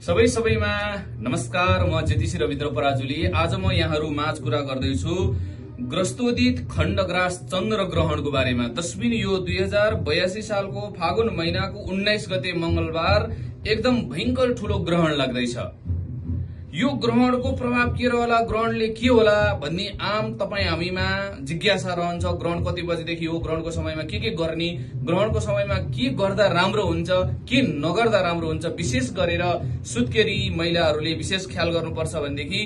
सबैमा नमस्कार। म ज्योतिषी रविन्द्र पराजुली। आज म यहाँहरू माझ कुरा गर्दैछु ग्रस्तोदित खण्डग्रास चन्द्र ग्रहणको बारेमा। दशबिन यो 2082 सालको फागुन महिनाको 19 गते मंगलबार एकदम भयंकर ठूलो ग्रहण लाग्दैछ। यो ग्रहणको प्रभाव के रहला, ग्रहणले के होला भन्ने आम तपाई हामीमा जिज्ञासा रहन्छ। ग्रहण कति बजेदेखि हो, ग्रहणको समयमा के गर्ने, ग्रहणको समयमा के गर्दा राम्रो हुन्छ, के नगर्दा राम्रो हुन्छ, विशेष गरेर सुत्केरी महिलाहरूले विशेष ख्याल गर्नुपर्छ भनेदेखि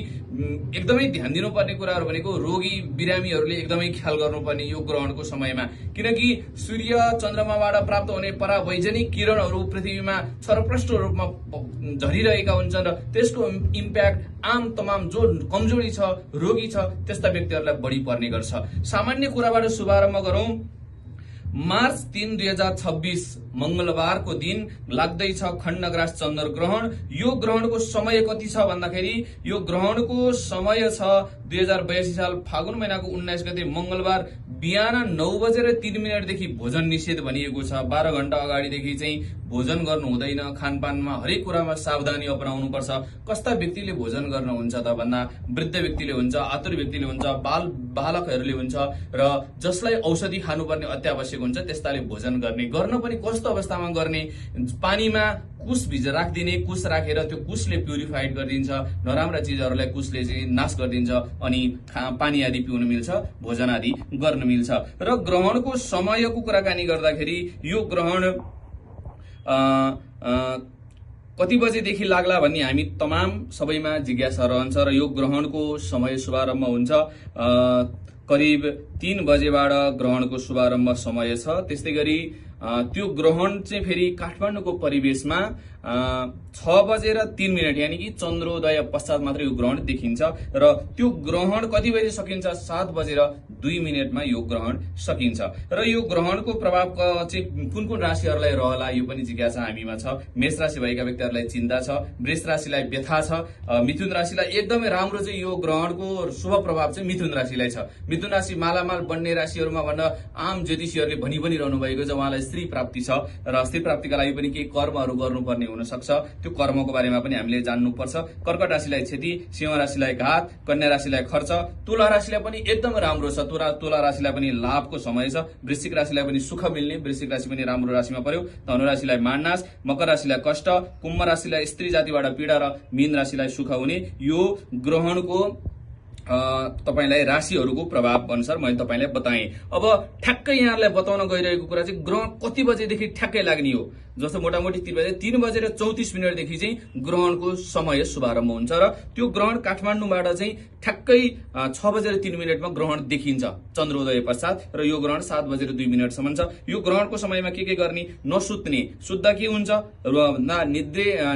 एकदमै ध्यान दिनुपर्ने कुराहरू भनेको रोगी बिरामीहरूले एकदमै ख्याल गर्नुपर्ने यो ग्रहणको समयमा। किनकि सूर्य चन्द्रमाबाट प्राप्त हुने परावैजनिक किरणहरू पृथ्वीमा छरप्रष्ट रूपमा झरिरहेका हुन्छन् र त्यसको इम्प्याक्ट आम तमाम जो कमजोरी छ, रोगी छ, त्यस्ता व्यक्तिहरूलाई बढी पर्ने गर्छ। सामान्य कुराबाट शुभारम्भ गरौं। मार्च 3, 2026 मंगलबारको दिन लाग्दैछ खण्डग्रास चन्द्र ग्रहण। यो ग्रहणको समय कति छ भन्दाखेरि यो ग्रहणको समय छ 2082 साल फागुन महिनाको 19 गते मंगलबार बिहान 9:03 देखि भोजन निषेध भनिएको छ। 12 घण्टा अगाडिदेखि चाहिँ भोजन गर्नु हुँदैन। खानपानमा हरेक कुरामा सावधानी अपनाउनु पर्छ। कस्ता व्यक्तिले भोजन गर्नुहुन्छ त भन्दा वृद्ध व्यक्तिले हुन्छ, आतुर व्यक्तिले हुन्छ, बालकहरूले हुन्छ र जसलाई औषधि खानुपर्ने अत्यावश्यक हुन्छ त्यस्ताले भोजन गर्न पनि कस्तो अवस्थामा गर्ने, पानीमा कुश राखिदिने, कुश राखेर त्यो कुशले प्युरिफाइड गरिदिन्छ, नराम्रा चिजहरूलाई कुशले चाहिँ नाश गरिदिन्छ अनि पानी आदि पिउन मिल्छ, भोजन आदि गर्न मिल्छ। र ग्रहणको समयको कुराकानी गर्दाखेरि यो ग्रहण कति बजेदेखि लाग्ला भन्ने हामी तमाम सबैमा जिज्ञासा रहन्छ र यो ग्रहणको समय शुभारम्भ हुन्छ करिब 3 बजेबाट ग्रहणको शुभारम्भ समय छ। त्यस्तै गरी त्यो ग्रहण चाहिँ फेरि काठमाडौँको परिवेशमा 6:03 यानी कि चन्द्रोदय पश्चात मात्र यो ग्रहण देखिन्छ र त्यो ग्रहण कति बजे सकिन्छ, 7:02 यो ग्रहण सकिन्छ। र यो ग्रहणको प्रभाव चाहिँ कुन कुन राशिहरूलाई रहला यो पनि जिज्ञासा हामीमा छ। मेष राशि भएका व्यक्तिहरूलाई चिन्ता छ, वृष राशिलाई व्यथा छ, मिथुन राशिलाई एकदमै राम्रो चाहिँ यो ग्रहणको शुभ प्रभाव चाहिँ मिथुन राशिलाई छ। मिथुन राशि मालामाल बन्ने राशिहरूमा भन्दा आम ज्योतिषीहरूले भनिरहनु भएको छ उहाँलाई स्त्री प्राप्ति छ र स्त्री प्राप्तिका लागि पनि केही कर्महरू गर्नुपर्ने हुन सक्छ। त्यो कर्मको बारेमा पनि हामीले जान्नुपर्छ। कर्कट राशिलाई क्षति, सिंह राशिलाई घात, कन्या राशिलाई खर्च, तुला राशिलाई पनि एकदम राम्रो छ। तुला राशिलाई पनि लाभको समय छ। वृश्चिक राशिलाई पनि सुख मिल्ने, वृश्चिक राशि पनि राम्रो राशिमा पर्यो। धनु राशिलाई माननाश, मकर राशिलाई कष्ट, कुम्भ राशिलाई स्त्री जातिबाट पीडा र मीन राशिलाई सुख हुने। यो ग्रहणको तपाईलाई राशिहरूको प्रभाव अनुसार मैले तपाईलाई बताएँ। अब ठ्याक्कै यहाँलाई बताउन गइरहेको कुरा चाहिँ ग्रहण कति बजेदेखि ठ्याक्कै लाग्ने हो। जस्तो मोटामोटी 3:34 देखि चाहिँ ग्रहणको समय शुभारम्भ हुन्छ र त्यो ग्रहण काठमाडौँबाट चाहिँ ठ्याक्कै 6:03 ग्रहण देखिन्छ चन्द्रोदय पश्चात र यो ग्रहण 7:02 सम्म छ। यो ग्रहणको समयमा के गर्ने, नसुत्ने, शुद्ध के हुन्छ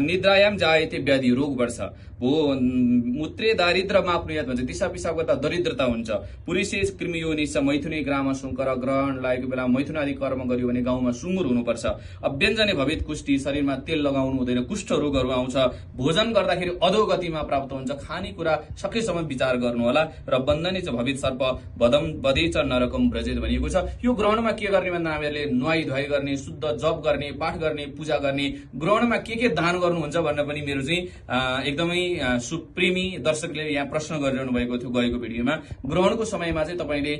निद्रायाम जायते व्याधि, रोग बढ्छ। मूत्रे दारिद्र माप्नुयात भन्छ, दिशा पिसाब गर्दा दरिद्रता हुन्छ। पुरुषे कृमि योनिस मैथुने ग्राम शुङ्कर, ग्रहण लागेको बेला मैथुन आदि कर्म गर्यो भने गाउँमा सुँगुर हुनुपर्छ। अभ्यञ्जने भवित कुष्ठी, शरीरमा तेल लगाउनु हुँदैन, कुष्ठ रोगहरू आउँछ। भोजन गर्दाखेरि अधोगतिमा प्राप्त हुन्छ। खानेकुरा सकेसम्म विचार गर्नु होला र बन्धने च भवित सर्प बधे च नरकम ब्रजेत भनिएको छ। यो ग्रहणमा के गर्ने भन्दा हामीहरूले नुहाई धुवाई गर्ने, शुद्ध जप गर्ने, पाठ गर्ने, पूजा गर्ने, ग्रहणमा के दान गर्नुहुन्छ भनेर पनि मेरो चाहिँ एकदमै सुप्रेमी दर्शकले यहाँ प्रश्न गरिरहनु भएको थियो गएको भिडियोमा। ग्रहणको समयमा चाहिँ तपाईले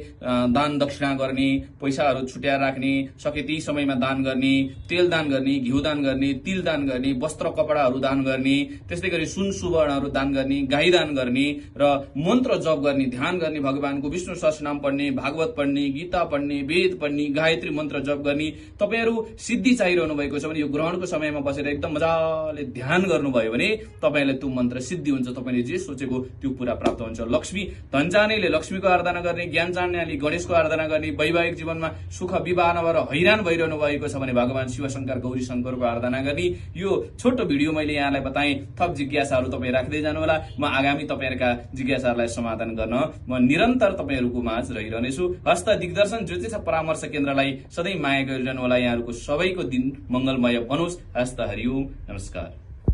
दान दक्षिणा गर्ने, पैसाहरू छुट्याएर राख्ने, सके त्यही समयमा दान गर्ने, तेल दान गर्ने, घिउ दान गर्ने, तिल दान गर्ने, वस्त्र कपडाहरू दान गर्ने, त्यस्तै गरी सुन सुवर्णहरू दान गर्ने, गाई दान गर्ने र मन्त्र जप गर्ने, ध्यान गर्ने, भगवानको विष्णु सहस्रनाम पढ्ने, भागवत पढ्ने, गीता पढ्ने, वेद पढ्ने, गायत्री मन्त्र जप गर्ने। तपाईहरू सिद्धि चाहिरहनु भएको छ भने यो ग्रहणको समयमा बसेर एकदम मजाले ध्यान गर्नुभयो भने तपाईलाई त्यो मन्त्र सिद्धि हुन्छ। तपाईले जे सोचेको त्यो पूरा प्राप्त हुन्छ। लक्ष्मी धन चाहनेले लक्ष्मीको आराधना गर्ने, ज्ञान चाहनेले गणेशको आराधना गर्ने, वैवाहिक जीवनमा सुख विवाह नभएर हैरान भइरहनु भएको छ भने भगवान शिव शंकर गौरी शंकरको आराधना गर्ने। यो छोटो भिडियो मैले यहाँलाई बताएँ। थप जिज्ञासाहरू तपाईँ राख्दै जानुहोला। म आगामी तपाईहरुका जिज्ञासाहरूलाई समाधान गर्न म निरन्तर तपाईहरुको माझ रहिरहनेछु। हस्त दिग्दर्शन ज्योतिष परामर्श केन्द्रलाई सधैँ माया गरिरहनु होला। यहाँहरुको सबैको दिन मंगलमय बनोस्। हस्त हरिओम, नमस्कार।